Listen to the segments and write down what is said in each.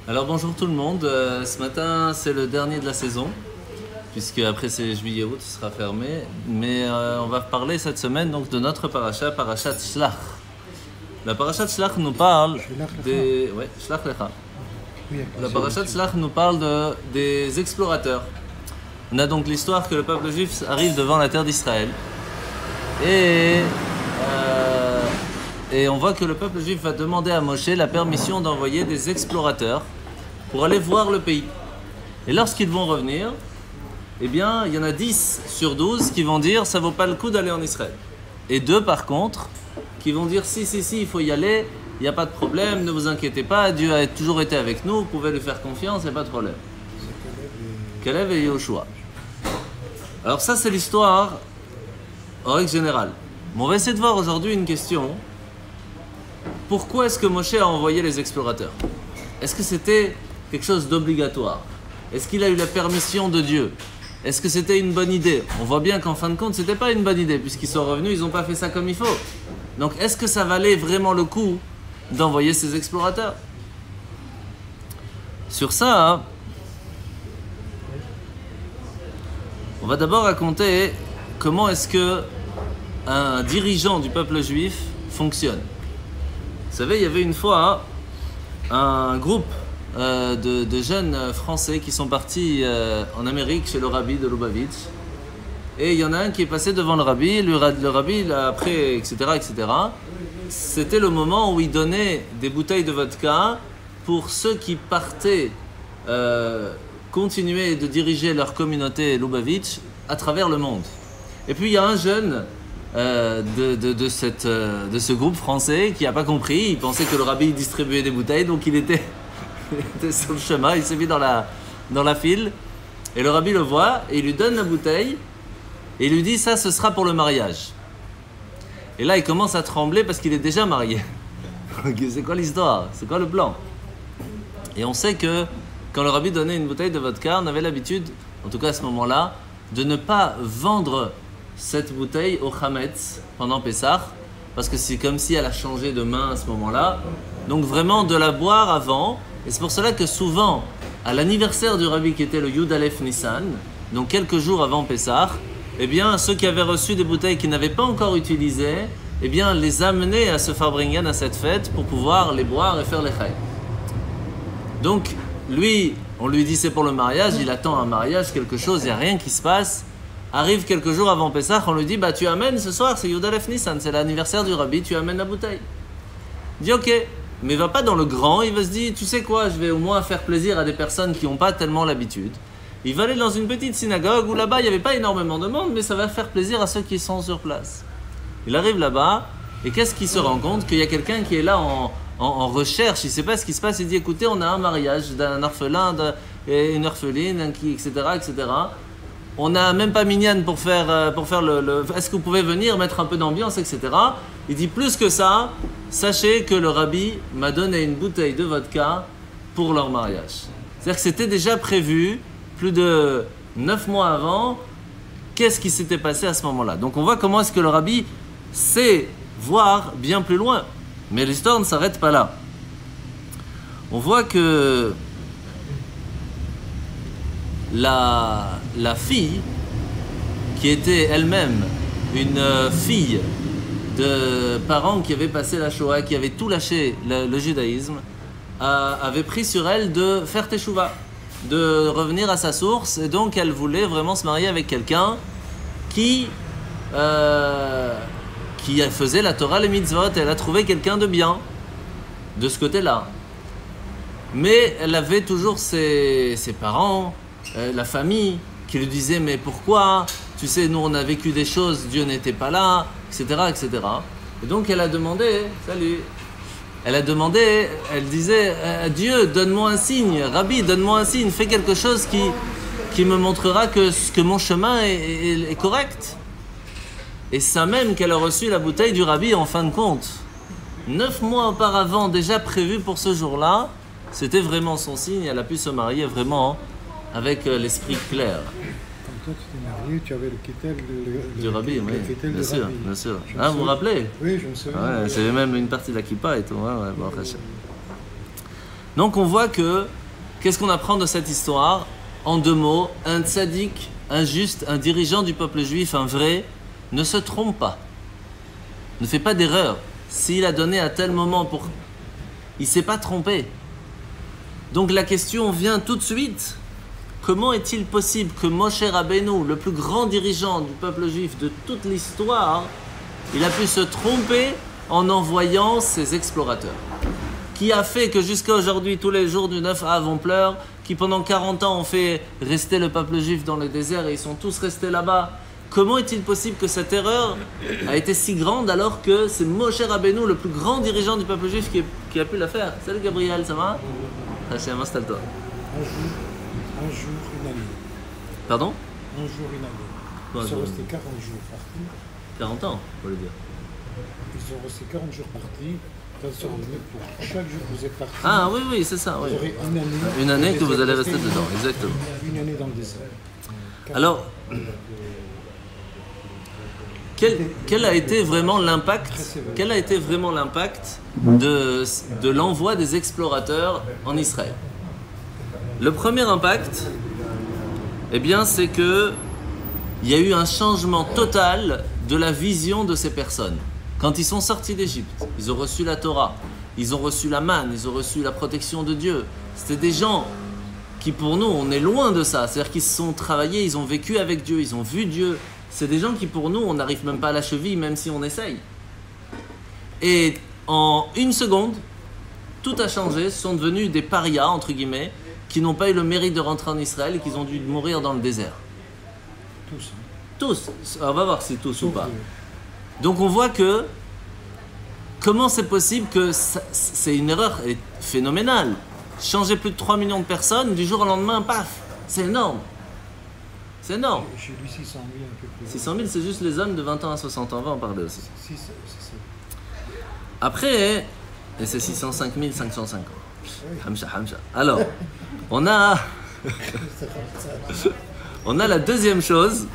Alors bonjour tout le monde, ce matin c'est le dernier de la saison, puisque après c'est juillet-août, il sera fermé, mais on va parler cette semaine donc de notre parashat Shlach. La parashat Shlach nous parle des... Ouais, Shlach Lecha. La parashat Shlach nous parle des explorateurs. On a donc l'histoire que le peuple juif arrive devant la terre d'Israël, et on voit que le peuple juif va demander à Moshe la permission d'envoyer des explorateurs pour aller voir le pays. Et lorsqu'ils vont revenir, eh bien, il y en a 10 sur 12 qui vont dire ça vaut pas le coup d'aller en Israël. Et 2 par contre, qui vont dire si, il faut y aller, il n'y a pas de problème, ne vous inquiétez pas, Dieu a toujours été avec nous, vous pouvez lui faire confiance, il n'y a pas de problème. Kalev et Yoshua. Alors ça c'est l'histoire en règle générale. Mais on va essayer de voir aujourd'hui une question. Pourquoi est-ce que Moshe a envoyé les explorateurs? Est-ce que c'était quelque chose d'obligatoire? Est-ce qu'il a eu la permission de Dieu? Est-ce que c'était une bonne idée? On voit bien qu'en fin de compte, c'était pas une bonne idée, puisqu'ils sont revenus, ils n'ont pas fait ça comme il faut. Donc, est-ce que ça valait vraiment le coup d'envoyer ces explorateurs? Sur ça, on va d'abord raconter comment est-ce que un dirigeant du peuple juif fonctionne. Vous savez, il y avait une fois un groupe de jeunes Français qui sont partis en Amérique chez le rabbi de Lubavitch. Et il y en a un qui est passé devant le rabbi. Le rabbi, après, etc., c'était le moment où il donnait des bouteilles de vodka pour ceux qui partaient continuer de diriger leur communauté Lubavitch à travers le monde. Et puis il y a un jeune de ce groupe français qui n'a pas compris. Il pensait que le rabbi distribuait des bouteilles, donc il était sur le chemin, il s'est mis dans la file, et le rabbi le voit et il lui donne la bouteille et il lui dit ça, ce sera pour le mariage. Et là il commence à trembler parce qu'il est déjà marié. C'est quoi l'histoire? C'est quoi le plan? Et on sait que quand le rabbi donnait une bouteille de vodka, on avait l'habitude, en tout cas à ce moment-là, de ne pas vendre cette bouteille au Hametz pendant Pessah, parce que c'est comme si elle a changé de main à ce moment-là. Donc vraiment de la boire avant. Et c'est pour cela que souvent, à l'anniversaire du rabbi qui était le Yud Aleph Nissan, donc quelques jours avant Pessah, eh bien ceux qui avaient reçu des bouteilles qu'ils n'avaient pas encore utilisées, eh bien les amenaient à ce Farbringen, à cette fête, pour pouvoir les boire et faire les chayes. Donc lui, on lui dit c'est pour le mariage, il attend un mariage, quelque chose, il n'y a rien qui se passe. Arrive quelques jours avant Pessah, on lui dit bah tu amènes ce soir, c'est Yud Aleph Nissan, c'est l'anniversaire du rabbi, tu amènes la bouteille. Il dit ok, mais il va pas dans le grand, il va se dire tu sais quoi, je vais au moins faire plaisir à des personnes qui n'ont pas tellement l'habitude. Il va aller dans une petite synagogue où là-bas il n'y avait pas énormément de monde, mais ça va faire plaisir à ceux qui sont sur place. Il arrive là-bas, et qu'est-ce qu'il se rend compte? Qu'il y a quelqu'un qui est là en recherche, il ne sait pas ce qui se passe, il dit écoutez, on a un mariage d'un orphelin et une orpheline, etc., etc. On n'a même pas minyan pour faire le... Est-ce que vous pouvez venir mettre un peu d'ambiance, etc. Il dit plus que ça, sachez que le rabbi m'a donné une bouteille de vodka pour leur mariage. C'est-à-dire que c'était déjà prévu, plus de 9 mois avant, qu'est-ce qui s'était passé à ce moment-là. Donc on voit comment est-ce que le rabbi sait voir bien plus loin. Mais l'histoire ne s'arrête pas là. On voit que la fille, qui était elle-même une fille de parents qui avaient passé la Shoah, qui avaient tout lâché le judaïsme, avait pris sur elle de faire teshuva, de revenir à sa source, et donc elle voulait vraiment se marier avec quelqu'un qui faisait la Torah, les mitzvot. Elle a trouvé quelqu'un de bien de ce côté-là, mais elle avait toujours ses parents, la famille qui lui disait mais pourquoi, tu sais, nous on a vécu des choses, Dieu n'était pas là, etc. Et donc elle a demandé, elle disait Dieu, donne-moi un signe, Rabbi, donne-moi un signe, fais quelque chose qui me montrera que mon chemin est correct. Et ça même qu'elle a reçu la bouteille du Rabbi en fin de compte. 9 mois auparavant, déjà prévu pour ce jour-là, c'était vraiment son signe, elle a pu se marier vraiment avec l'esprit clair. Quand toi tu t'es marié, tu avais le kittel du Rabbi, oui, bien sûr, Rabbi. bien sûr. Ah, vous vous rappelez? Oui, je me souviens. Ouais, j'avais même une partie de la kippa et tout. Ouais, bon, Donc on voit que, qu'est-ce qu'on apprend de cette histoire? En deux mots, un tzaddik, un juste, un dirigeant du peuple juif, un vrai, ne se trompe pas, ne fait pas d'erreur. S'il a donné à tel moment pour... Il ne s'est pas trompé. Donc la question vient tout de suite. Comment est-il possible que Moshe Rabbeinu, le plus grand dirigeant du peuple juif de toute l'histoire, il a pu se tromper en envoyant ses explorateurs? Qui a fait que jusqu'à aujourd'hui, tous les jours du 9 Av, on pleure, qui pendant 40 ans ont fait rester le peuple juif dans le désert et ils sont tous restés là-bas? Comment est-il possible que cette erreur a été si grande alors que c'est Moshe Rabbeinu, le plus grand dirigeant du peuple juif, qui a pu la faire? Salut Gabriel, ça va? Hachem, installe-toi. Un jour, une année. Pardon? Un jour, une année. Ouais, Ils sont ouais. restés 40 jours partis. 40 ans, faut le dire. Ils sont restés 40 jours partis. Attention, pour chaque jour que vous êtes partis, Ah oui, oui, c'est ça. Oui. vous aurez une année. Une année que vous allez rester rester dedans, exactement. Une année dans le désert. Alors, quel a été vraiment l'impact de l'envoi des explorateurs en Israël? Le premier impact, eh bien, c'est que il y a eu un changement total de la vision de ces personnes. Quand ils sont sortis d'Égypte, ils ont reçu la Torah, ils ont reçu la manne, ils ont reçu la protection de Dieu. C'était des gens qui, pour nous, on est loin de ça. C'est-à-dire qu'ils se sont travaillés, ils ont vécu avec Dieu, ils ont vu Dieu. C'est des gens qui, pour nous, on n'arrive même pas à la cheville, même si on essaye. Et en une seconde, tout a changé. Ce sont devenus des parias, entre guillemets, qui n'ont pas eu le mérite de rentrer en Israël et qui ont dû mourir dans le désert. Tous. Tous. On va voir si tous ou Sauf pas. que- Donc on voit que comment c'est possible que c'est une erreur phénoménale. Changer plus de 3 millions de personnes du jour au lendemain, paf, c'est énorme. C'est énorme. Chez lui, 600 000, un peu plus. 600 000, c'est juste les hommes de 20 ans à 60 ans, on va en parler aussi. C'est ça. Après, et c'est 605 550. Hamcha, hamcha. Alors, on a la deuxième chose,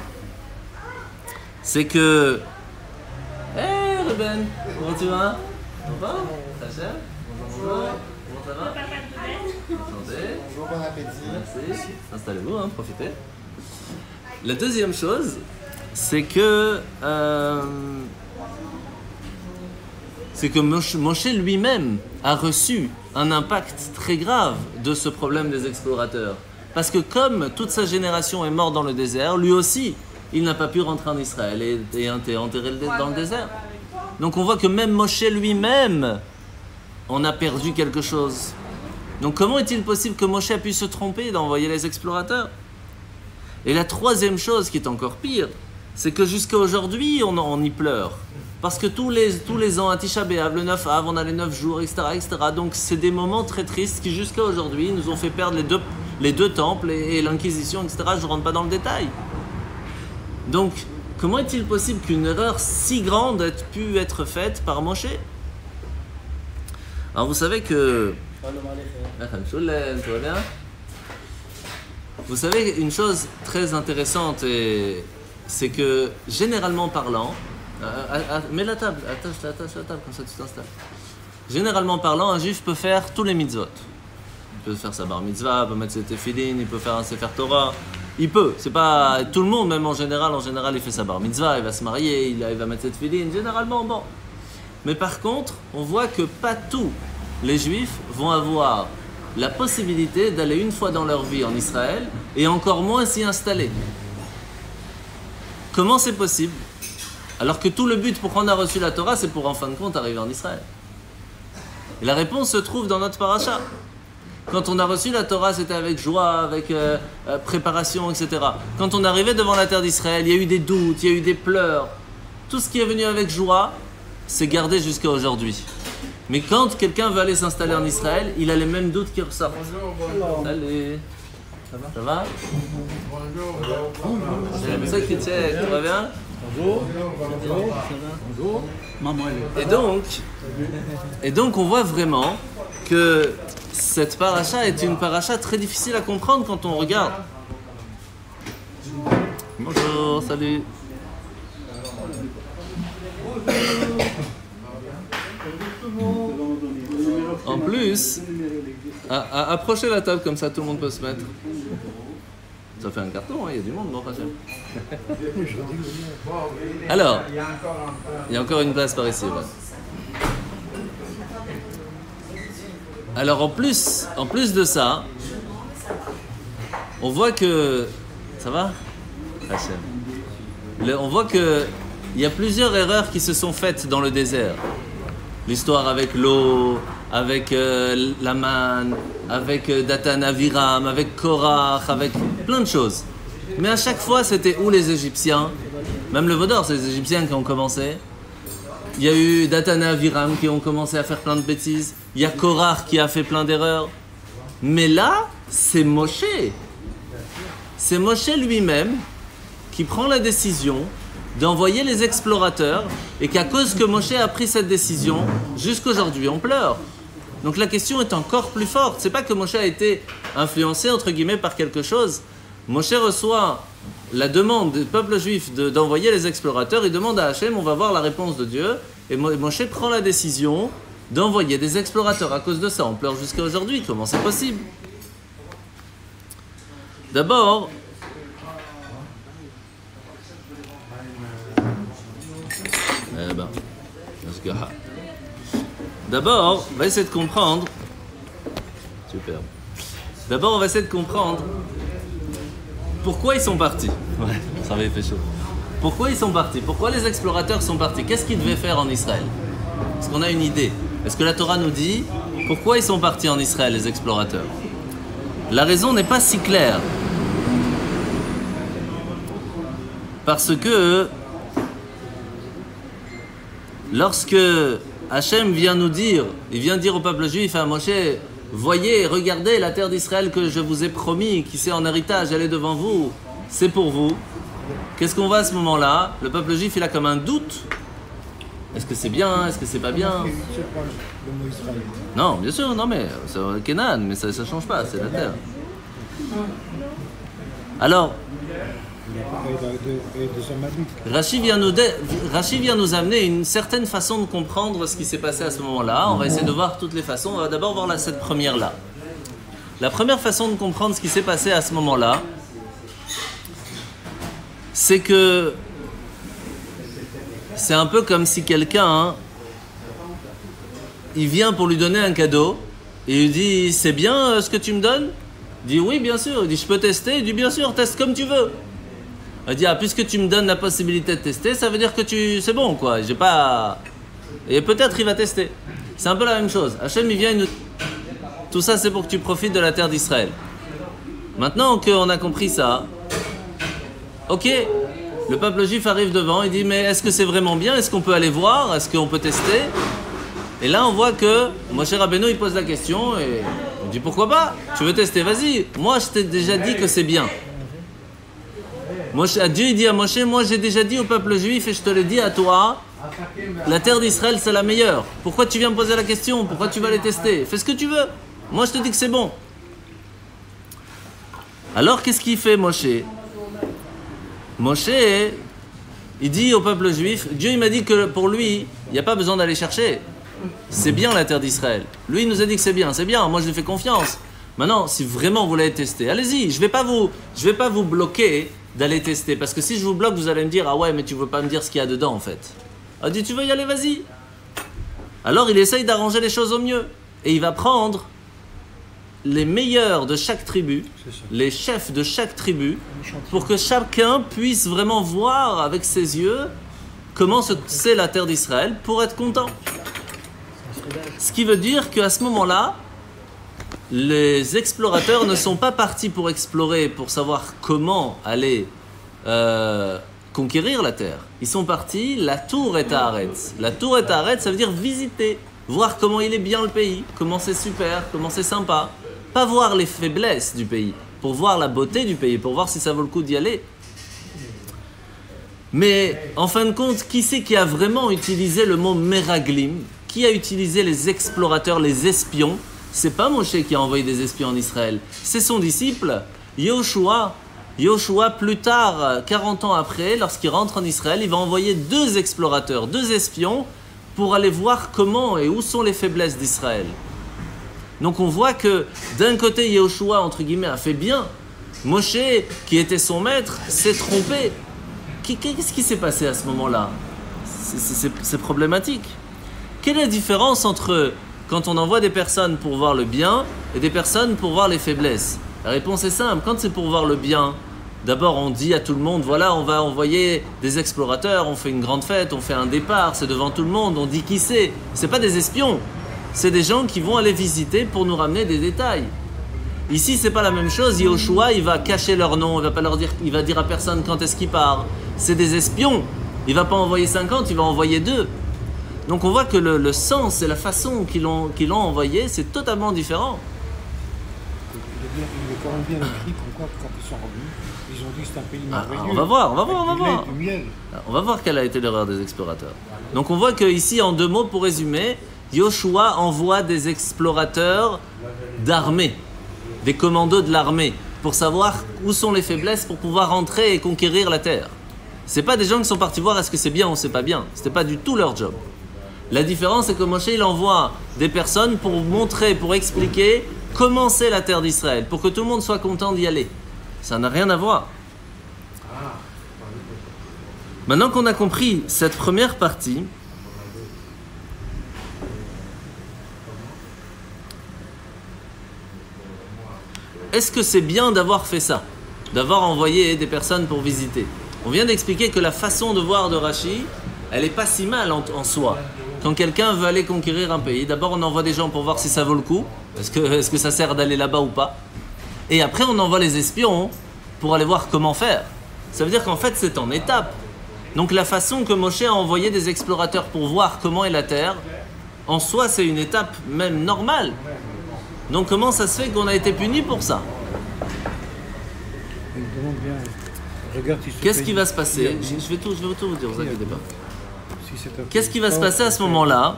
c'est que... Hey Ruben, comment tu vas? Ça va? Ta chère? Bonjour. Comment ça va? Santé. Bonjour, bon appétit. Merci. Installez-vous, hein, profitez. La deuxième chose, c'est que Moshe lui-même a reçu un impact très grave de ce problème des explorateurs. Parce que comme toute sa génération est morte dans le désert, lui aussi, il n'a pas pu rentrer en Israël et été enterré dans le désert. Donc on voit que même Moshe lui-même en a perdu quelque chose. Donc comment est-il possible que Moshe a pu se tromper d'envoyer les explorateurs? Et la troisième chose qui est encore pire, c'est que jusqu'à aujourd'hui, on y pleure. Parce que tous les ans, à Tisha B'Av, le 9 Av, on a les 9 jours, etc. etc. Donc c'est des moments très tristes qui jusqu'à aujourd'hui nous ont fait perdre les deux temples et l'Inquisition, etc. Je ne rentre pas dans le détail. Donc comment est-il possible qu'une erreur si grande ait pu être faite par Moshe? Alors vous savez que... Tout va bien? Vous savez une chose très intéressante, c'est que généralement parlant, mets la table, attache la table, comme ça tu t'installes. Généralement parlant, un juif peut faire tous les mitzvot. Il peut faire sa bar mitzvah, il peut mettre ses tefillin, il peut faire un sefer Torah. Il peut, c'est pas tout le monde, même en général il fait sa bar mitzvah, il va se marier, il va mettre ses tefillin, généralement bon. Mais par contre, on voit que pas tous les juifs vont avoir la possibilité d'aller une fois dans leur vie en Israël et encore moins s'y installer. Comment c'est possible? Alors que tout le but pour qu'on a reçu la Torah, c'est pour en fin de compte arriver en Israël. Et la réponse se trouve dans notre paracha. Quand on a reçu la Torah, c'était avec joie, avec préparation, etc. Quand on arrivait devant la terre d'Israël, il y a eu des doutes, il y a eu des pleurs. Tout ce qui est venu avec joie, c'est gardé jusqu'à aujourd'hui. Mais quand quelqu'un veut aller s'installer en Israël, il a les mêmes doutes qui ressortent. Bonjour. Salut. Ça va? C'est la ça qui check, tout va bien? Bonjour. Bonjour. Maman, elle est. Et donc on voit vraiment que cette paracha est une paracha très difficile à comprendre quand on regarde. Bonjour, salut. approchez la table comme ça, tout le monde peut se mettre. Ça fait un carton, il y a du monde, bon, Hachem. Alors, il y a encore une place par ici. Ouais. Alors, en plus de ça, on voit que... Ça va, Hachem? On voit que il y a plusieurs erreurs qui se sont faites dans le désert. L'histoire avec l'eau, avec la manne, avec Datan Aviram, avec Korach, avec plein de choses. Mais à chaque fois, c'était où les Égyptiens? Même le Vaudor, c'est les Égyptiens qui ont commencé. Il y a eu Datan Aviram qui ont commencé à faire plein de bêtises. Il y a Korach qui a fait plein d'erreurs. Mais là, c'est Moshe. C'est Moshe lui-même qui prend la décision d'envoyer les explorateurs et qu'à cause que Moshe a pris cette décision, jusqu'aujourd'hui on pleure. Donc la question est encore plus forte. C'est pas que Moshe a été influencé entre guillemets par quelque chose. Moshe reçoit la demande du peuple juif d'envoyer les explorateurs. Il demande à Hachem, on va voir la réponse de Dieu. Et Moshe prend la décision d'envoyer des explorateurs. À cause de ça, on pleure jusqu'à aujourd'hui. Comment c'est possible? D'abord, on va essayer de comprendre. Super. D'abord, on va essayer de comprendre pourquoi ils sont partis. Ouais, ça avait fait chaud. Pourquoi ils sont partis? Pourquoi les explorateurs sont partis? Qu'est-ce qu'ils devaient faire en Israël? Est-ce qu'on a une idée? Est-ce que la Torah nous dit pourquoi ils sont partis en Israël, les explorateurs? La raison n'est pas si claire. Parce que lorsque Hachem vient nous dire, il vient dire au peuple juif, à Moshe, voyez, regardez la terre d'Israël que je vous ai promis, qui c'est en héritage, elle est devant vous, c'est pour vous. Qu'est-ce qu'on voit à ce moment-là? Le peuple juif, il a comme un doute. Est-ce que c'est bien? Est-ce que c'est pas bien? C'est pas le mot Israël. Non, bien sûr, non mais c'est Canaan, mais ça change pas, c'est la terre. Alors, Rashi vient nous amener une certaine façon de comprendre ce qui s'est passé à ce moment-là. On va essayer de voir toutes les façons. On va d'abord voir cette première-là. La première façon de comprendre ce qui s'est passé à ce moment-là, c'est que c'est un peu comme si quelqu'un, il vient pour lui donner un cadeau et il dit « C'est bien ce que tu me donnes ?» Il dit « Oui, bien sûr. » Il dit « Je peux tester ?» Il dit « Bien sûr, teste comme tu veux. » Il dit « Ah, puisque tu me donnes la possibilité de tester, ça veut dire que c'est bon, quoi. J'ai pas... » Et peut-être il va tester. C'est un peu la même chose. Hachem, il vient, tout ça, c'est pour que tu profites de la terre d'Israël. Maintenant qu'on a compris ça, ok, le peuple juif arrive devant, il dit « Mais est-ce que c'est vraiment bien? Est-ce qu'on peut aller voir? Est-ce qu'on peut tester ?» Et là, on voit que Moshe Rabbeinu, il pose la question et il dit « Pourquoi pas? Tu veux tester? Vas-y. Moi, je t'ai déjà dit que c'est bien. » Dieu il dit à Moshe, moi j'ai déjà dit au peuple juif et je te l'ai dit à toi, la terre d'Israël c'est la meilleure. Pourquoi tu viens me poser la question? Pourquoi tu vas les tester? Fais ce que tu veux. Moi je te dis que c'est bon. Alors qu'est-ce qu'il fait Moshe? Moshe, il dit au peuple juif, Dieu il m'a dit que pour lui, il n'y a pas besoin d'aller chercher. C'est bien la terre d'Israël. Lui il nous a dit que c'est bien, moi je lui fais confiance. Maintenant, si vraiment vous voulez tester, allez-y, je vais pas vous bloquer d'aller tester, parce que si je vous bloque, vous allez me dire, ah ouais, mais tu veux pas me dire ce qu'il y a dedans en fait. Il dit, tu veux y aller, vas-y. Alors il essaye d'arranger les choses au mieux, et il va prendre les meilleurs de chaque tribu, les chefs de chaque tribu, pour que chacun puisse vraiment voir avec ses yeux comment c'est la terre d'Israël, pour être content. Ce qui veut dire qu'à ce moment-là, les explorateurs ne sont pas partis pour explorer, pour savoir comment aller conquérir la terre. Ils sont partis, la tour est à Haaretz. La tour est à Haaretz, ça veut dire visiter, voir comment il est bien le pays, comment c'est super, comment c'est sympa. Pas voir les faiblesses du pays, pour voir la beauté du pays, pour voir si ça vaut le coup d'y aller. Mais en fin de compte, qui c'est qui a vraiment utilisé le mot Meraglim? Qui a utilisé les explorateurs, les espions? C'est pas Moshe qui a envoyé des espions en Israël, c'est son disciple, Yoshua. Yoshua, plus tard, 40 ans après, lorsqu'il rentre en Israël, il va envoyer 2 explorateurs, 2 espions, pour aller voir comment et où sont les faiblesses d'Israël. Donc on voit que d'un côté, Yehoshua, entre guillemets, a fait bien. Moshe, qui était son maître, s'est trompé. Qu'est-ce qui s'est passé à ce moment-là? C'est problématique. Quelle est la différence entre quand on envoie des personnes pour voir le bien et des personnes pour voir les faiblesses? La réponse est simple. Quand c'est pour voir le bien, d'abord on dit à tout le monde, voilà, on va envoyer des explorateurs, on fait une grande fête, on fait un départ, c'est devant tout le monde, on dit qui c'est. C'est pas des espions, c'est des gens qui vont aller visiter pour nous ramener des détails. Ici, c'est pas la même chose. Yehoshua, il va cacher leur nom, il va pas leur dire, il va dire à personne quand est-ce qu'il part. C'est des espions. Il va pas envoyer 50, il va envoyer 2. Donc on voit que le sens et la façon qu'ils l'ont envoyé, c'est totalement différent. Il est quand même bien écrit pourquoi quand ils sont revenus, ils ont dit que c'est un pays merveilleux. On va voir. Du miel. On va voir quelle a été l'erreur des explorateurs. Donc on voit qu'ici, en 2 mots, pour résumer, Yehoshua envoie des explorateurs d'armée, des commandos de l'armée, pour savoir où sont les faiblesses pour pouvoir rentrer et conquérir la terre. C'est pas des gens qui sont partis voir est-ce que c'est bien ou c'est pas bien. C'était pas du tout leur job. La différence, c'est que Moshe, il envoie des personnes pour montrer, pour expliquer comment c'est la terre d'Israël, pour que tout le monde soit content d'y aller. Ça n'a rien à voir. Maintenant qu'on a compris cette première partie, est-ce que c'est bien d'avoir fait ça? D'avoir envoyé des personnes pour visiter? On vient d'expliquer que la façon de voir de Rashi, elle n'est pas si mal en soi. Quand quelqu'un veut aller conquérir un pays, d'abord on envoie des gens pour voir si ça vaut le coup. Est-ce que ça sert d'aller là-bas ou pas? Et après on envoie les espions pour aller voir comment faire. Ça veut dire qu'en fait c'est en étapes. Donc la façon que Moshe a envoyé des explorateurs pour voir comment est la terre, en soi c'est une étape même normale. Donc comment ça se fait qu'on a été puni pour ça? Il me demande bien. Regarde si qu'est-ce qui va se passer? Je vais tout vous dire, vous inquiétez pas. Si qu'est-ce qui va se passer à ce moment-là?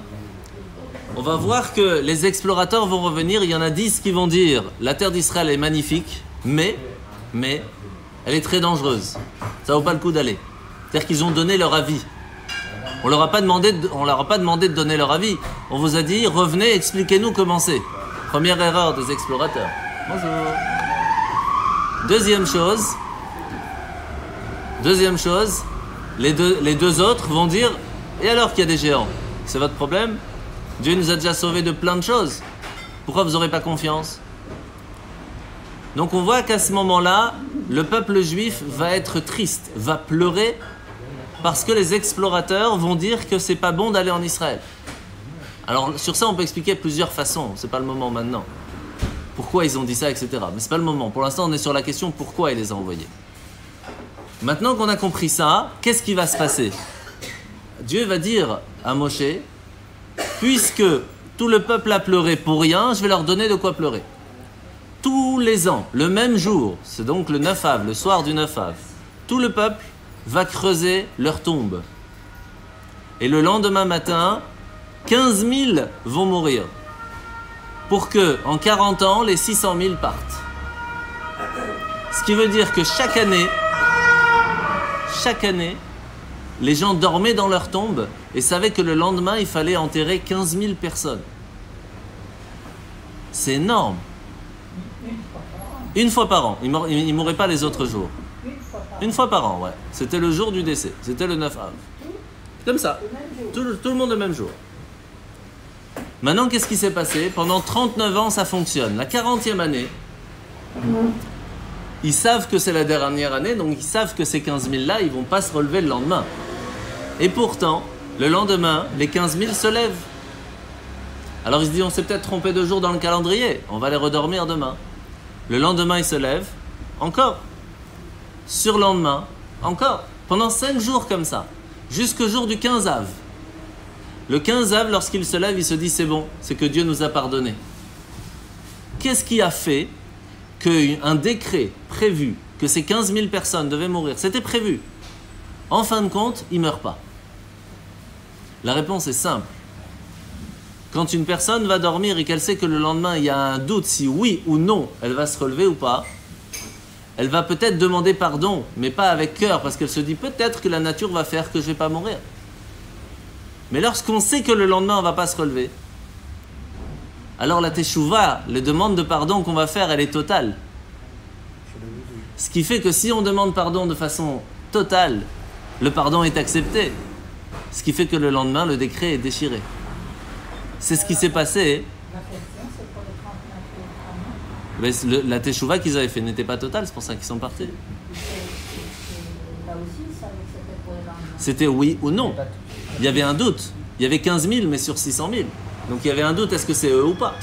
On va voir que les explorateurs vont revenir. Il y en a 10 qui vont dire la terre d'Israël est magnifique, mais elle est très dangereuse. Ça vaut pas le coup d'aller. C'est-à-dire qu'ils ont donné leur avis. On leur a pas demandé de donner leur avis. On vous a dit revenez, expliquez-nous comment c'est. Première erreur des explorateurs. Bonjour. Deuxième chose, les deux autres vont dire et alors qu'il y a des géants, c'est votre problème? Dieu nous a déjà sauvés de plein de choses. Pourquoi vous n'aurez pas confiance? Donc on voit qu'à ce moment-là, le peuple juif va être triste, va pleurer parce que les explorateurs vont dire que c'est pas bon d'aller en Israël. Alors sur ça on peut expliquer plusieurs façons, c'est pas le moment maintenant. Pourquoi ils ont dit ça, etc. Mais c'est pas le moment. Pour l'instant on est sur la question pourquoi il les a envoyés. Maintenant qu'on a compris ça, qu'est-ce qui va se passer? Dieu va dire à Moshe, puisque tout le peuple a pleuré pour rien, je vais leur donner de quoi pleurer. Tous les ans, le même jour, c'est donc le 9 Av, le soir du 9 Av, tout le peuple va creuser leur tombe. Et le lendemain matin, 15 000 vont mourir. Pour que, en 40 ans, les 600 000 partent. Ce qui veut dire que chaque année, les gens dormaient dans leur tombe et savaient que le lendemain, il fallait enterrer 15 000 personnes. C'est énorme. Une fois par an. Ils ne mouraient pas les autres jours. Une fois par an, ouais. C'était le jour du décès. C'était le 9 Av. Comme ça. Tout le monde le même jour. Maintenant, qu'est-ce qui s'est passé? Pendant 39 ans, ça fonctionne. La 40e année, ils savent que c'est la dernière année, donc ils savent que ces 15 000-là, ils ne vont pas se relever le lendemain. Et pourtant, le lendemain, les 15 000 se lèvent. Alors ils se disent, on s'est peut-être trompé de jour dans le calendrier, on va les redormir demain. Le lendemain, ils se lèvent, encore. Surlendemain, encore. Pendant 5 jours comme ça, jusqu'au jour du 15 Av. Le 15 Av, lorsqu'il se lève, il se dit, c'est bon, c'est que Dieu nous a pardonné. Qu'est-ce qui a fait qu'un décret prévu que ces 15 000 personnes devaient mourir, c'était prévu. En fin de compte, ils ne meurent pas. La réponse est simple. Quand une personne va dormir et qu'elle sait que le lendemain, il y a un doute si oui ou non, elle va se relever ou pas, elle va peut-être demander pardon, mais pas avec cœur, parce qu'elle se dit peut-être que la nature va faire que je ne vais pas mourir. Mais lorsqu'on sait que le lendemain, on ne va pas se relever, alors la teshuva, les demandes de pardon qu'on va faire, elle est totale. Ce qui fait que si on demande pardon de façon totale, le pardon est accepté. Ce qui fait que le lendemain, le décret est déchiré. C'est ce qui s'est passé. Mais la teshuva qu'ils avaient fait n'était pas totale, c'est pour ça qu'ils sont partis. C'était oui ou non. Il y avait un doute. Il y avait 15 000, mais sur 600 000. Donc il y avait un doute, est-ce que c'est eux ou pas?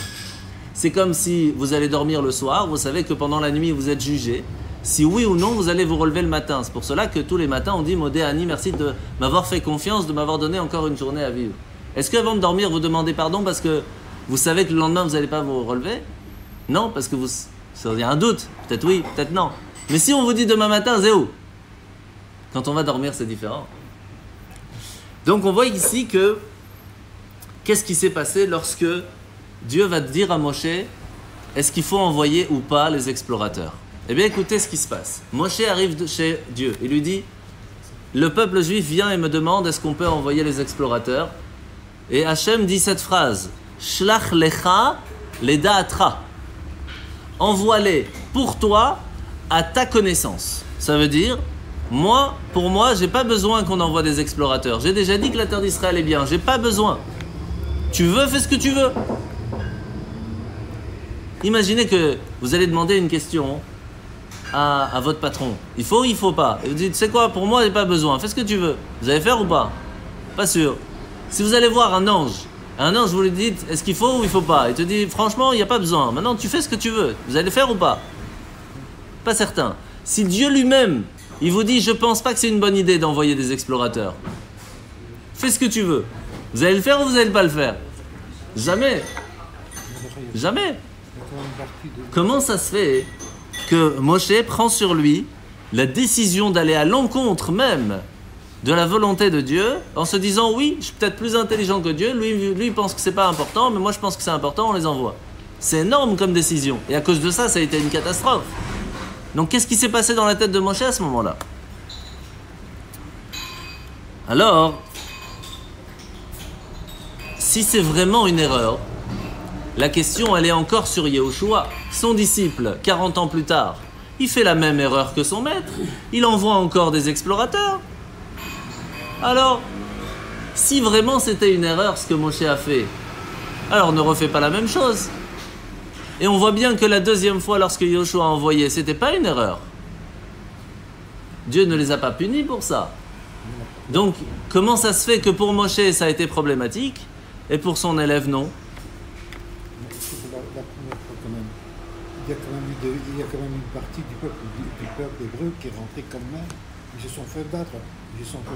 C'est comme si vous allez dormir le soir, vous savez que pendant la nuit, vous êtes jugé. Si oui ou non, vous allez vous relever le matin. C'est pour cela que tous les matins, on dit « Modé Annie, merci de m'avoir fait confiance, de m'avoir donné encore une journée à vivre. » Est-ce qu'avant de dormir, vous demandez pardon parce que vous savez que le lendemain, vous n'allez pas vous relever? Non, parce que il y a un doute. Peut-être oui, peut-être non. Mais si on vous dit demain matin, c'est où? Quand on va dormir, c'est différent. Donc on voit ici que qu'est-ce qui s'est passé lorsque Dieu va dire à Moshe, est-ce qu'il faut envoyer ou pas les explorateurs? Eh bien écoutez ce qui se passe. Moshe arrive chez Dieu et lui dit, le peuple juif vient et me demande est-ce qu'on peut envoyer les explorateurs? Et Hachem dit cette phrase, Shlach lecha leda'atra. Envoie-les pour toi à ta connaissance. Ça veut dire, pour moi, j'ai pas besoin qu'on envoie des explorateurs. J'ai déjà dit que la terre d'Israël est bien, j'ai pas besoin. Tu veux, fais ce que tu veux. Imaginez que vous allez demander une question à votre patron. Il faut ou il faut pas? Et vous dites, c'est quoi, pour moi, j'ai pas besoin. Fais ce que tu veux. Vous allez faire ou pas? Pas sûr. Si vous allez voir un ange, vous lui dites, est-ce qu'il faut ou il faut pas? Il te dit, franchement, il n'y a pas besoin. Maintenant, tu fais ce que tu veux. Vous allez faire ou pas? Pas certain. Si Dieu lui-même, il vous dit, je pense pas que c'est une bonne idée d'envoyer des explorateurs. Fais ce que tu veux. Vous allez le faire ou vous n'allez pas le faire? Jamais. Jamais. Comment ça se fait que Moshe prend sur lui la décision d'aller à l'encontre même de la volonté de Dieu en se disant oui, je suis peut-être plus intelligent que Dieu, lui il pense que c'est pas important, mais moi je pense que c'est important, on les envoie. C'est énorme comme décision. Et à cause de ça, ça a été une catastrophe. Donc qu'est-ce qui s'est passé dans la tête de Moshe à ce moment-là? Alors, si c'est vraiment une erreur, la question elle est encore sur Yehoshua, son disciple, 40 ans plus tard. Il fait la même erreur que son maître, il envoie encore des explorateurs. Alors, si vraiment c'était une erreur ce que Moshe a fait, alors ne refait pas la même chose. Et on voit bien que la deuxième fois lorsque Yehoshua a envoyé, c'était pas une erreur. Dieu ne les a pas punis pour ça. Donc, comment ça se fait que pour Moshe ça a été problématique et pour son élève non? La première fois quand même, il y a quand même une partie du peuple hébreu qui est rentré quand même. Ils se sont fait battre.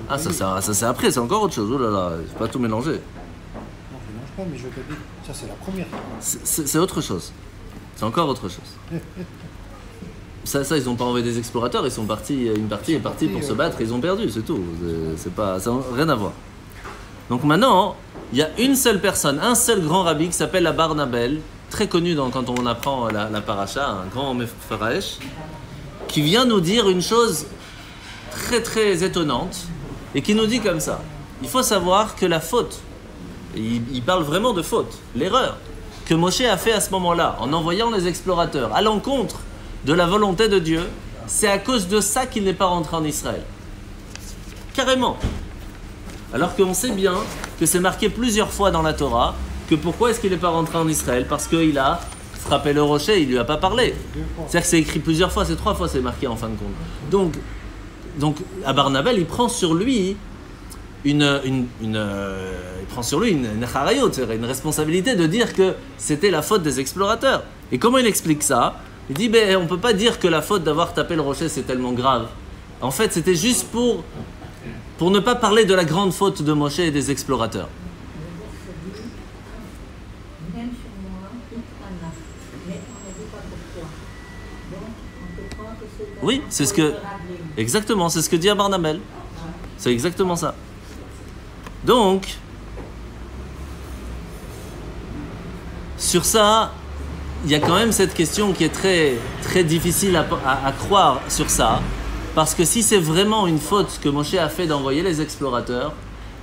Ah, ça c'est après, c'est encore autre chose. Oh là là, il faut pas tout mélanger. Non, je ne mélange pas, mais je te dis, ça c'est la première fois. C'est autre chose. C'est encore autre chose. Ça, ils n'ont pas envoyé des explorateurs, ils sont partis, une partie est partie pour se battre, ils ont perdu, c'est tout. Ça n'a rien à voir. Donc maintenant, il y a une seule personne, un seul grand rabbi qui s'appelle la Barnabel, très connu quand on apprend la paracha, un grand Mepharaësh, qui vient nous dire une chose très très étonnante et qui nous dit comme ça. Il faut savoir que la faute, il parle vraiment de faute, l'erreur que Moshe a fait à ce moment-là en envoyant les explorateurs à l'encontre de la volonté de Dieu, c'est à cause de ça qu'il n'est pas rentré en Israël. Carrément. Alors qu'on sait bien que c'est marqué plusieurs fois dans la Torah que pourquoi est-ce qu'il n'est pas rentré en Israël? Parce qu'il a frappé le rocher, il ne lui a pas parlé. C'est-à-dire que c'est écrit plusieurs fois, c'est 3 fois c'est marqué en fin de compte. Donc à Barnabel, il prend sur lui une charayot, une responsabilité de dire que c'était la faute des explorateurs. Et comment il explique ça? Il dit, on ne peut pas dire que la faute d'avoir tapé le rocher c'est tellement grave. En fait, c'était juste pour ne pas parler de la grande faute de Moshe et des explorateurs. Oui, c'est ce que... Exactement, c'est ce que dit Barnabel. C'est exactement ça. Donc, sur ça, il y a quand même cette question qui est très, très difficile à croire sur ça. Parce que si c'est vraiment une faute que Moshe a fait d'envoyer les explorateurs,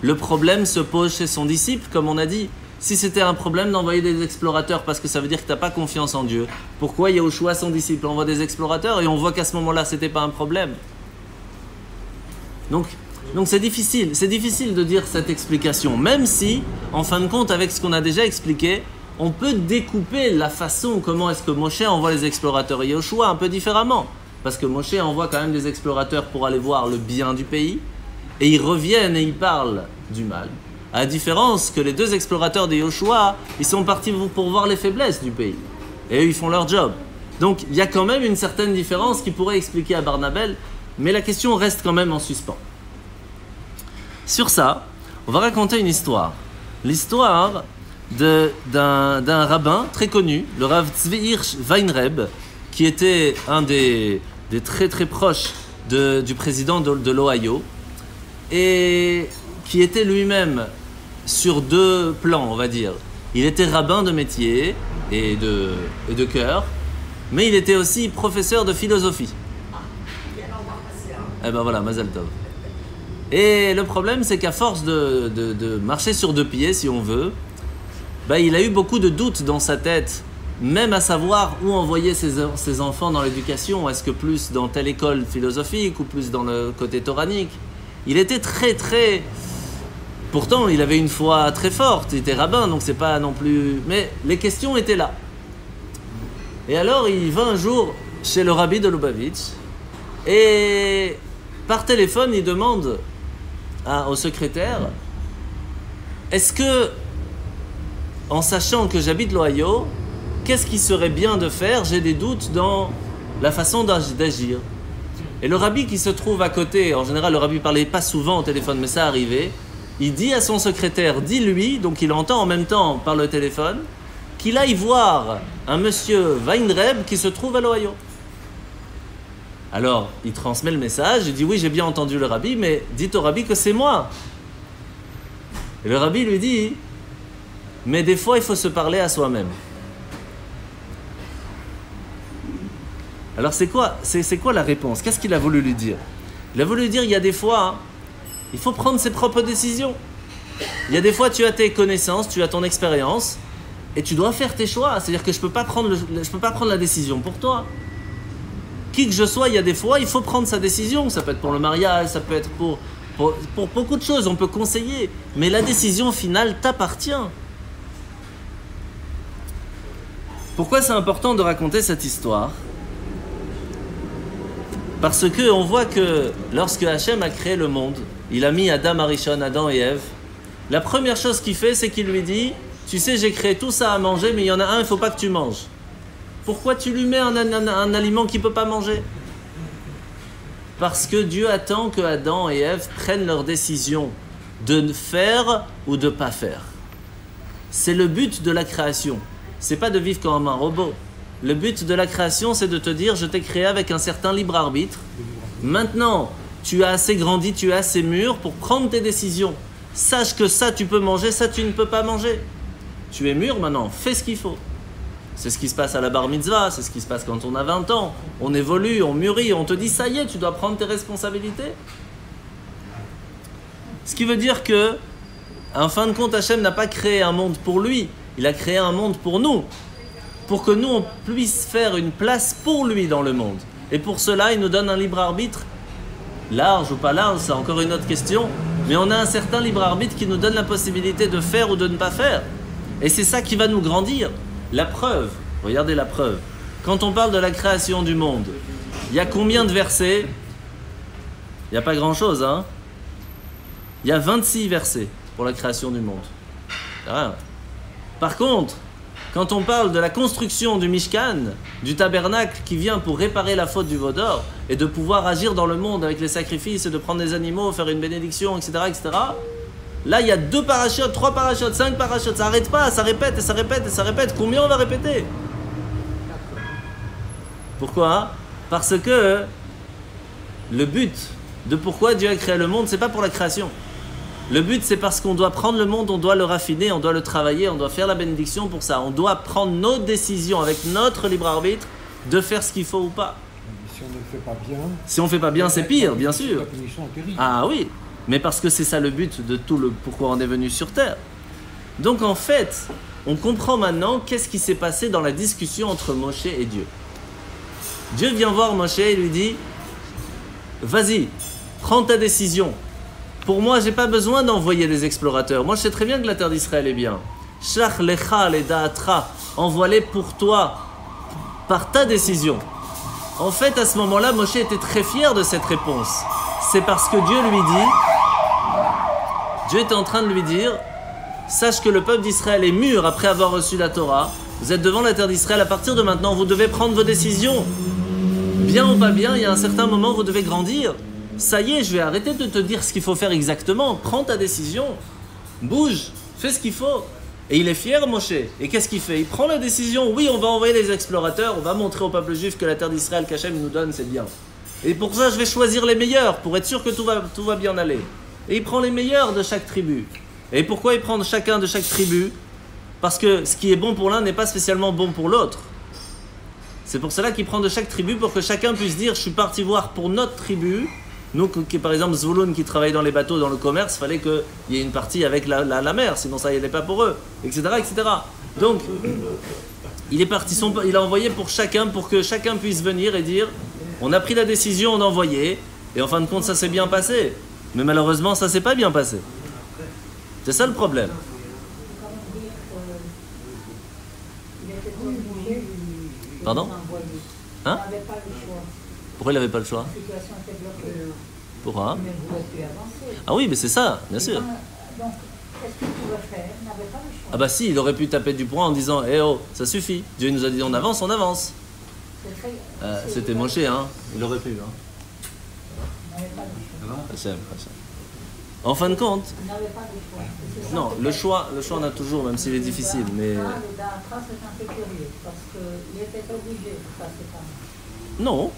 le problème se pose chez son disciple, comme on a dit. Si c'était un problème d'envoyer des explorateurs parce que ça veut dire que tu n'as pas confiance en Dieu, pourquoi Yahushua, son disciple, envoie des explorateurs et on voit qu'à ce moment-là, ce n'était pas un problème? Donc c'est difficile de dire cette explication, même si, en fin de compte, avec ce qu'on a déjà expliqué, on peut découper la façon comment est-ce que Moshe envoie les explorateurs et Yahushua un peu différemment. Parce que Moshe envoie quand même des explorateurs pour aller voir le bien du pays, et ils reviennent et ils parlent du mal. À la différence que les deux explorateurs de Yahushua, ils sont partis pour voir les faiblesses du pays. Et eux, ils font leur job. Donc, il y a quand même une certaine différence qui pourrait expliquer à Barnabel, mais la question reste quand même en suspens. Sur ça, on va raconter une histoire. L'histoire d'un rabbin très connu, le Rav Tzvi Hirsch Weinreb, qui était un des très très proches du président de l'Ohio, et qui était lui-même sur deux plans, on va dire. Il était rabbin de métier et de cœur, mais il était aussi professeur de philosophie. Eh ben voilà, Mazal Tov. Et le problème, c'est qu'à force de marcher sur deux pieds, si on veut, ben, il a eu beaucoup de doutes dans sa tête, même à savoir où envoyer ses enfants dans l'éducation. Est-ce que plus dans telle école philosophique ou plus dans le côté toranique? Il était très très... Pourtant, il avait une foi très forte, il était rabbin, donc c'est pas non plus... Mais les questions étaient là. Et alors, il va un jour chez le rabbi de Lubavitch, et par téléphone, il demande au secrétaire, est-ce que, en sachant que j'habite l'Ohio, qu'est-ce qui serait bien de faire? J'ai des doutes dans la façon d'agir. Et le rabbi qui se trouve à côté, en général le rabbi parlait pas souvent au téléphone, mais ça arrivait, il dit à son secrétaire, dis-lui, donc il entend en même temps par le téléphone, qu'il aille voir un monsieur Weinreb qui se trouve à l'Ohio. Alors, il transmet le message, il dit, oui, j'ai bien entendu le rabbi, mais dites au rabbi que c'est moi. Et le rabbi lui dit, mais des fois, il faut se parler à soi-même. Alors, c'est quoi la réponse? Qu'est-ce qu'il a voulu lui dire? Il a voulu lui dire, il y a des fois, il faut prendre ses propres décisions. Il y a des fois, tu as tes connaissances, tu as ton expérience, et tu dois faire tes choix. C'est-à-dire que je peux pas prendre la décision pour toi. Qui que je sois, il y a des fois, il faut prendre sa décision. Ça peut être pour le mariage, ça peut être pour beaucoup de choses. On peut conseiller, mais la décision finale t'appartient. Pourquoi c'est important de raconter cette histoire? Parce que on voit que lorsque Hachem a créé le monde, il a mis Adam Arishon, Adam et Ève. La première chose qu'il fait, c'est qu'il lui dit, tu sais, j'ai créé tout ça à manger, mais il y en a un, il ne faut pas que tu manges. Pourquoi tu lui mets un aliment qu'il ne peut pas manger? Parce que Dieu attend que Adam et Ève prennent leur décision de faire ou de ne pas faire. C'est le but de la création. C'est pas de vivre comme un robot. Le but de la création, c'est de te dire, je t'ai créé avec un certain libre arbitre. Maintenant, tu as assez grandi, tu es assez mûr pour prendre tes décisions. Sache que ça, tu peux manger, ça, tu ne peux pas manger. Tu es mûr maintenant, fais ce qu'il faut. C'est ce qui se passe à la bar mitzvah, c'est ce qui se passe quand on a 20 ans. On évolue, on mûrit, on te dit, ça y est, tu dois prendre tes responsabilités. Ce qui veut dire que, en fin de compte, Hachem n'a pas créé un monde pour lui, il a créé un monde pour nous. Pour que nous, on puisse faire une place pour lui dans le monde. Et pour cela, il nous donne un libre arbitre. Large ou pas large, c'est encore une autre question. Mais on a un certain libre arbitre qui nous donne la possibilité de faire ou de ne pas faire. Et c'est ça qui va nous grandir. La preuve, regardez la preuve. Quand on parle de la création du monde, il y a combien de versets? Il n'y a pas grand-chose, hein? Il y a 26 versets pour la création du monde. Ah. Par contre, quand on parle de la construction du Mishkan, du tabernacle qui vient pour réparer la faute du veau d'or et de pouvoir agir dans le monde avec les sacrifices et de prendre des animaux, faire une bénédiction, etc., etc., là, il y a 2 parachutes, 3 parachutes, 5 parachutes, ça n'arrête pas, ça répète et ça répète et ça répète. Combien on va répéter? Pourquoi? Parce que le but de pourquoi Dieu a créé le monde, c'est pas pour la création. Le but, c'est parce qu'on doit prendre le monde, on doit le raffiner, on doit le travailler, on doit faire la bénédiction pour ça. On doit prendre nos décisions avec notre libre arbitre de faire ce qu'il faut ou pas. Si on ne le fait pas bien... Si on ne fait pas bien, c'est pire, bien sûr. La punition est terrible. Ah oui, mais parce que c'est ça le but de tout le pourquoi on est venu sur Terre. Donc en fait, on comprend maintenant qu'est-ce qui s'est passé dans la discussion entre Moshe et Dieu. Dieu vient voir Moshe et lui dit « Vas-y, prends ta décision. Pour moi, j'ai pas besoin d'envoyer des explorateurs. Moi, je sais très bien que la terre d'Israël est bien. Shlach lecha ledaatra, envoie-les pour toi, par ta décision. » En fait, à ce moment-là, Moshe était très fier de cette réponse. C'est parce que Dieu lui dit, Dieu était en train de lui dire, sache que le peuple d'Israël est mûr après avoir reçu la Torah. Vous êtes devant la terre d'Israël. À partir de maintenant, vous devez prendre vos décisions. Bien ou pas bien, il y a un certain moment, vous devez grandir. Ça y est, je vais arrêter de te dire ce qu'il faut faire exactement. Prends ta décision. Bouge. Fais ce qu'il faut. Et il est fier, Moshe. Et qu'est-ce qu'il fait? Il prend la décision. Oui, on va envoyer les explorateurs. On va montrer au peuple juif que la terre d'Israël qu'Hachem nous donne, c'est bien. Et pour ça, je vais choisir les meilleurs pour être sûr que tout va bien aller. Et il prend les meilleurs de chaque tribu. Et pourquoi il prend chacun de chaque tribu? Parce que ce qui est bon pour l'un n'est pas spécialement bon pour l'autre. C'est pour cela qu'il prend de chaque tribu pour que chacun puisse dire, je suis parti voir pour notre tribu. Nous, par exemple, Zvouloun qui travaille dans les bateaux, dans le commerce, il fallait qu'il y ait une partie avec la mer, sinon ça n'allait pas pour eux, etc., etc. Donc, il est parti, il a envoyé pour que chacun puisse venir et dire, on a pris la décision, on a envoyé, et en fin de compte, ça s'est bien passé. Mais malheureusement, ça s'est pas bien passé. C'est ça le problème. Pardon? Hein? Pourquoi il n'avait pas le choix? Pourquoi? Ah oui, mais c'est ça, bien sûr. Donc, qu'est-ce qu'il pouvait faire? Il n'avait pas le choix. Ah bah si, il aurait pu taper du poing en disant « Eh oh, ça suffit, Dieu nous a dit on avance, on avance. » C'était Moshe, hein. Il aurait pu, hein. Il n'avait pas le choix. Hachem. En fin de compte, Il n'avait pas le choix. non, le choix on a toujours, même s'il est difficile, mais... Là, le Datra, c'est un peu curieux, parce qu'il était obligé de passer par là. Non.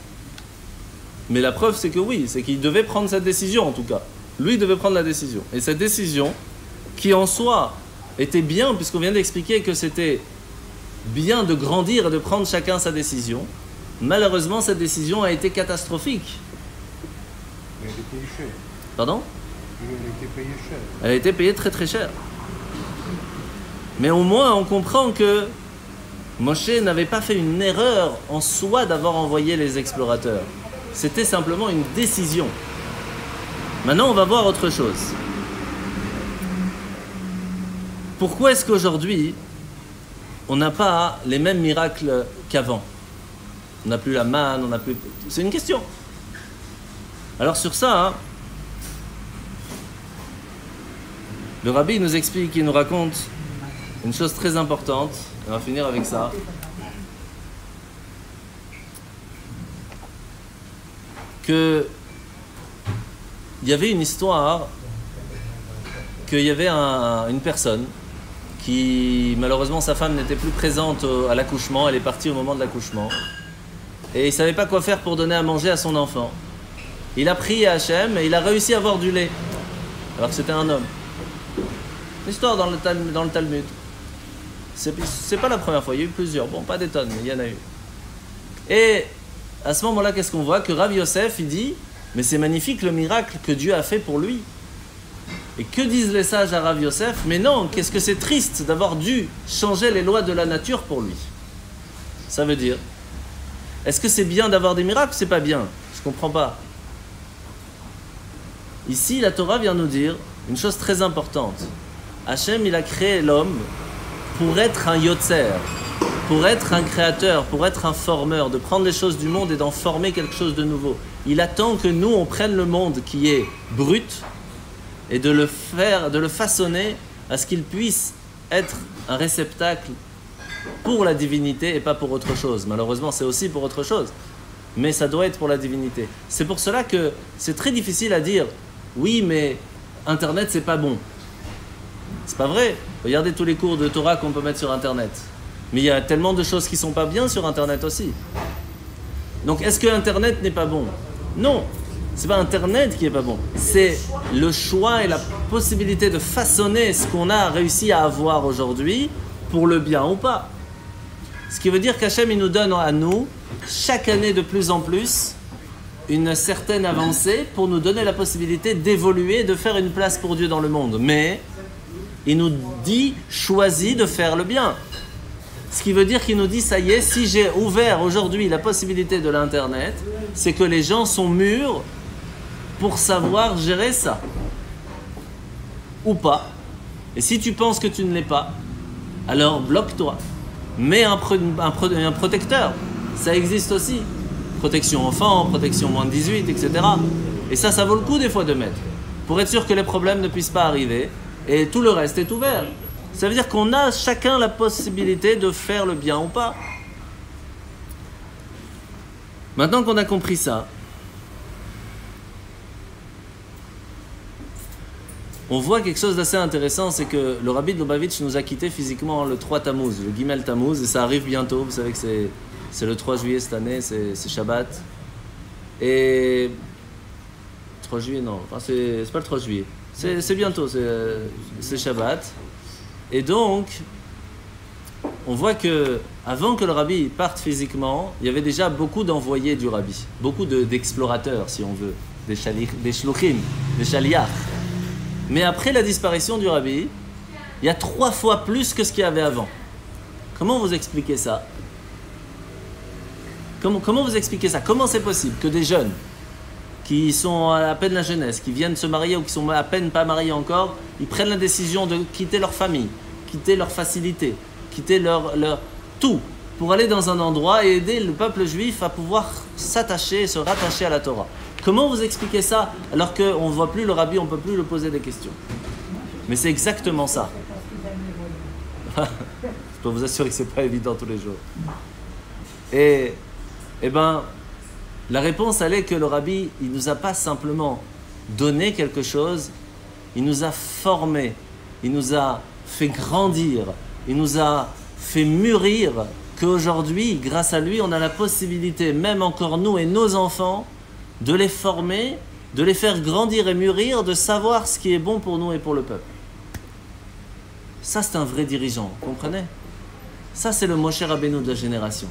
Mais la preuve, c'est que oui, c'est qu'il devait prendre cette décision, en tout cas. Lui devait prendre la décision. Et cette décision, qui en soi était bien, puisqu'on vient d'expliquer que c'était bien de grandir et de prendre chacun sa décision, malheureusement, cette décision a été catastrophique. Il a été payé cher. Pardon? Il a été payé cher. Elle a été payée très très cher. Mais au moins, on comprend que Moshe n'avait pas fait une erreur en soi d'avoir envoyé les explorateurs. C'était simplement une décision. Maintenant, on va voir autre chose. Pourquoi est-ce qu'aujourd'hui, on n'a pas les mêmes miracles qu'avant? On n'a plus la manne, on n'a plus... C'est une question. Alors sur ça, hein, le rabbi nous explique, il nous raconte une chose très importante. On va finir avec ça. Que il y avait une histoire, qu'il y avait une personne qui, malheureusement, sa femme n'était plus présente à l'accouchement, elle est partie au moment de l'accouchement, et il ne savait pas quoi faire pour donner à manger à son enfant. Il a prié à Hachem et il a réussi à avoir du lait, alors que c'était un homme. Une histoire dans le Talmud. C'est pas la première fois, il y a eu plusieurs, bon, pas des tonnes, mais il y en a eu. Et à ce moment-là, qu'est-ce qu'on voit? Que Rav Yosef, il dit, mais c'est magnifique le miracle que Dieu a fait pour lui. Et que disent les sages à Rav Yosef? Mais non, qu'est-ce que c'est triste d'avoir dû changer les lois de la nature pour lui. Ça veut dire, est-ce que c'est bien d'avoir des miracles ou c'est pas bien? Je comprends pas. Ici, la Torah vient nous dire une chose très importante. Hachem, il a créé l'homme pour être un yotzer, pour être un créateur, pour être un formeur, de prendre les choses du monde et d'en former quelque chose de nouveau. Il attend que nous, on prenne le monde qui est brut et de le façonner à ce qu'il puisse être un réceptacle pour la divinité et pas pour autre chose. Malheureusement, c'est aussi pour autre chose, mais ça doit être pour la divinité. C'est pour cela que c'est très difficile à dire « Oui, mais Internet, c'est pas bon ». C'est pas vrai. Regardez tous les cours de Torah qu'on peut mettre sur Internet. Mais il y a tellement de choses qui sont pas bien sur Internet aussi. Donc, est-ce que Internet n'est pas bon? Non. C'est pas Internet qui est pas bon. C'est le choix et la possibilité de façonner ce qu'on a réussi à avoir aujourd'hui pour le bien ou pas. Ce qui veut dire qu'Hachem, il nous donne à nous, chaque année de plus en plus, une certaine avancée pour nous donner la possibilité d'évoluer, de faire une place pour Dieu dans le monde. Mais il nous dit choisis de faire le bien. Ce qui veut dire qu'il nous dit ça y est, si j'ai ouvert aujourd'hui la possibilité de l'internet, c'est que les gens sont mûrs pour savoir gérer ça ou pas. Et si tu penses que tu ne l'es pas, alors bloque-toi. Mets un protecteur. Ça existe aussi. Protection enfant, protection moins de 18, etc. Et ça vaut le coup des fois de mettre. Pour être sûr que les problèmes ne puissent pas arriver. Et tout le reste est ouvert. Ça veut dire qu'on a chacun la possibilité de faire le bien ou pas. Maintenant qu'on a compris ça, on voit quelque chose d'assez intéressant, c'est que le Rabbi de Lubavitch nous a quittés physiquement le 3 Tammuz, le Gimel Tammuz, et ça arrive bientôt. Vous savez que c'est le 3 juillet cette année, c'est Shabbat. Et 3 juillet, non, enfin, c'est pas le 3 juillet. C'est bientôt, c'est Shabbat. Et donc, on voit que avant que le Rabbi parte physiquement, il y avait déjà beaucoup d'envoyés du Rabbi, beaucoup d'explorateurs, si on veut, des shluchim, des shaliach. Mais après la disparition du Rabbi, il y a 3 fois plus que ce qu'il y avait avant. Comment vous expliquez ça? Comment vous expliquez ça? Comment c'est possible que des jeunes qui sont à peine la jeunesse, qui viennent se marier ou qui sont à peine pas mariés encore, ils prennent la décision de quitter leur famille, quitter leur facilité, quitter leur tout, pour aller dans un endroit et aider le peuple juif à pouvoir s'attacher, se rattacher à la Torah. Comment vous expliquez ça alors qu'on ne voit plus le Rabbi, on ne peut plus lui poser des questions? Mais c'est exactement ça. Je peux vous assurer que ce n'est pas évident tous les jours. Et ben, la réponse, elle est que le Rabbi, il ne nous a pas simplement donné quelque chose, il nous a formés, il nous a fait grandir, il nous a fait mûrir, qu'aujourd'hui, grâce à lui, on a la possibilité, même encore nous et nos enfants, de les former, de les faire grandir et mûrir, de savoir ce qui est bon pour nous et pour le peuple. Ça, c'est un vrai dirigeant, vous comprenez? Ça, c'est le Moshe Rabbeinu de la génération.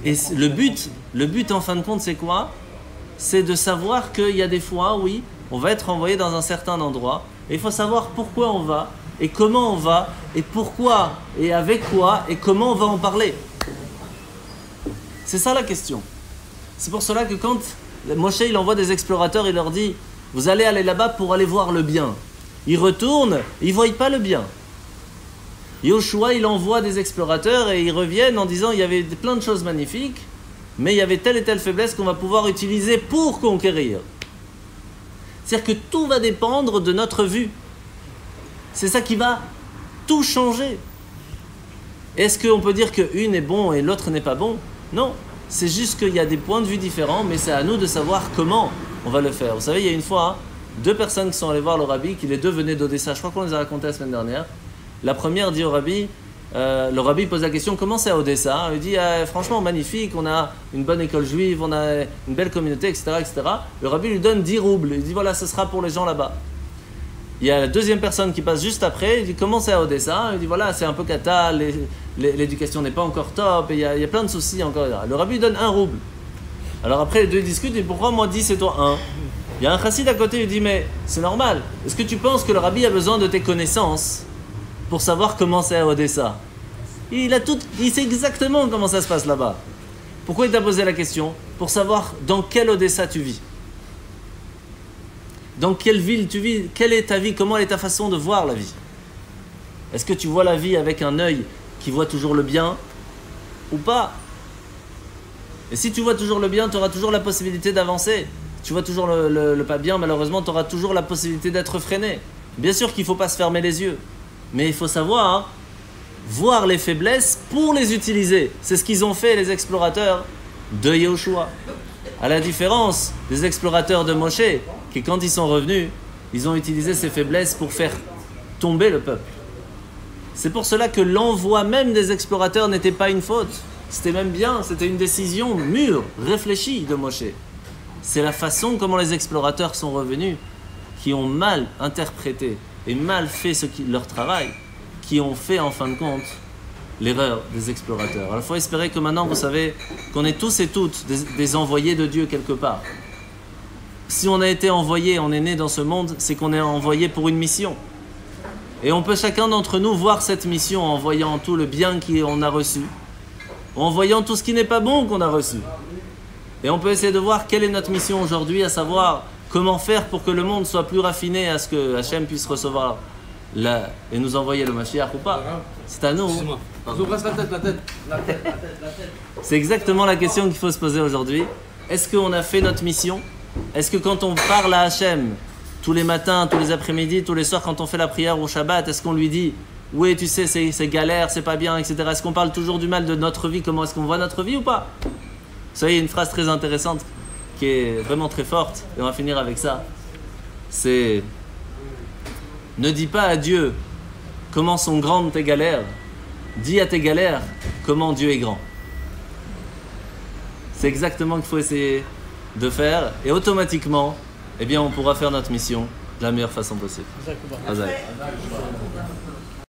Et le but en fin de compte, c'est quoi? C'est de savoir qu'il y a des fois, oui, on va être envoyé dans un certain endroit, et il faut savoir pourquoi on va, et comment on va, et pourquoi, et avec quoi, et comment on va en parler. C'est ça la question. C'est pour cela que quand Moshe il envoie des explorateurs, il leur dit « Vous allez aller là-bas pour aller voir le bien ». Ils retournent, ils ne voient pas le bien. Yoshua, il envoie des explorateurs et ils reviennent en disant il y avait plein de choses magnifiques, mais il y avait telle et telle faiblesse qu'on va pouvoir utiliser pour conquérir. C'est-à-dire que tout va dépendre de notre vue. C'est ça qui va tout changer. Est-ce qu'on peut dire qu'une est bon et l'autre n'est pas bon? Non, c'est juste qu'il y a des points de vue différents, mais c'est à nous de savoir comment on va le faire. Vous savez, il y a une fois, 2 personnes qui sont allées voir le Rabbi, qui les 2 venaient d'Odessa. Je crois qu'on les a racontés la semaine dernière. La première dit au Rabbi, le Rabbi pose la question, comment c'est à Odessa? Il dit, franchement, magnifique, on a une bonne école juive, on a une belle communauté, etc., etc. Le Rabbi lui donne 10 roubles. Il dit, voilà, ce sera pour les gens là-bas. Il y a la deuxième personne qui passe juste après, il dit, comment c'est à Odessa? Il dit, voilà, c'est un peu cata, l'éducation n'est pas encore top, et il y a plein de soucis encore. Le Rabbi lui donne 1 rouble. Alors après, les 2 discutent, et pourquoi moi 10 et toi 1? Il y a un chassid à côté, il dit, mais c'est normal. Est-ce que tu penses que le Rabbi a besoin de tes connaissances pour savoir comment c'est à Odessa? Il sait exactement comment ça se passe là-bas. Pourquoi il t'a posé la question? Pour savoir dans quelle Odessa tu vis. Dans quelle ville tu vis? Quelle est ta vie? Comment est ta façon de voir la vie? Est-ce que tu vois la vie avec un œil qui voit toujours le bien ou pas? Et si tu vois toujours le bien, tu auras toujours la possibilité d'avancer. Tu vois toujours le pas bien, malheureusement, tu auras toujours la possibilité d'être freiné. Bien sûr qu'il ne faut pas se fermer les yeux. Mais il faut savoir voir les faiblesses pour les utiliser. C'est ce qu'ils ont fait, les explorateurs de Yehoshua. À la différence des explorateurs de Moshe, qui quand ils sont revenus, ils ont utilisé ces faiblesses pour faire tomber le peuple. C'est pour cela que l'envoi même des explorateurs n'était pas une faute. C'était même bien, c'était une décision mûre, réfléchie de Moshe. C'est la façon comment les explorateurs sont revenus, qui ont mal interprété et mal fait leur travail, qui ont fait en fin de compte l'erreur des explorateurs. Alors il faut espérer que maintenant, vous savez, qu'on est tous et toutes des envoyés de Dieu quelque part. Si on a été envoyé, on est né dans ce monde, c'est qu'on est envoyé pour une mission. Et on peut chacun d'entre nous voir cette mission en voyant tout le bien qu'on a reçu, en voyant tout ce qui n'est pas bon qu'on a reçu. Et on peut essayer de voir quelle est notre mission aujourd'hui, à savoir comment faire pour que le monde soit plus raffiné à ce que Hachem puisse recevoir et nous envoyer le Mashiach ou pas. C'est à nous. La tête. C'est exactement la question qu'il faut se poser aujourd'hui. Est-ce qu'on a fait notre mission? Est-ce que quand on parle à Hachem, tous les matins, tous les après-midi, tous les soirs, quand on fait la prière au Shabbat, est-ce qu'on lui dit « Oui, tu sais, c'est galère, c'est pas bien, etc. » Est-ce qu'on parle toujours du mal de notre vie? Comment est-ce qu'on voit notre vie ou pas? Vous savez, il y a une phrase très intéressante qui est vraiment très forte, et on va finir avec ça. C'est « Ne dis pas à Dieu comment sont grandes tes galères, dis à tes galères comment Dieu est grand. » C'est exactement ce qu'il faut essayer de faire, et automatiquement, eh bien, on pourra faire notre mission de la meilleure façon possible. Hazak.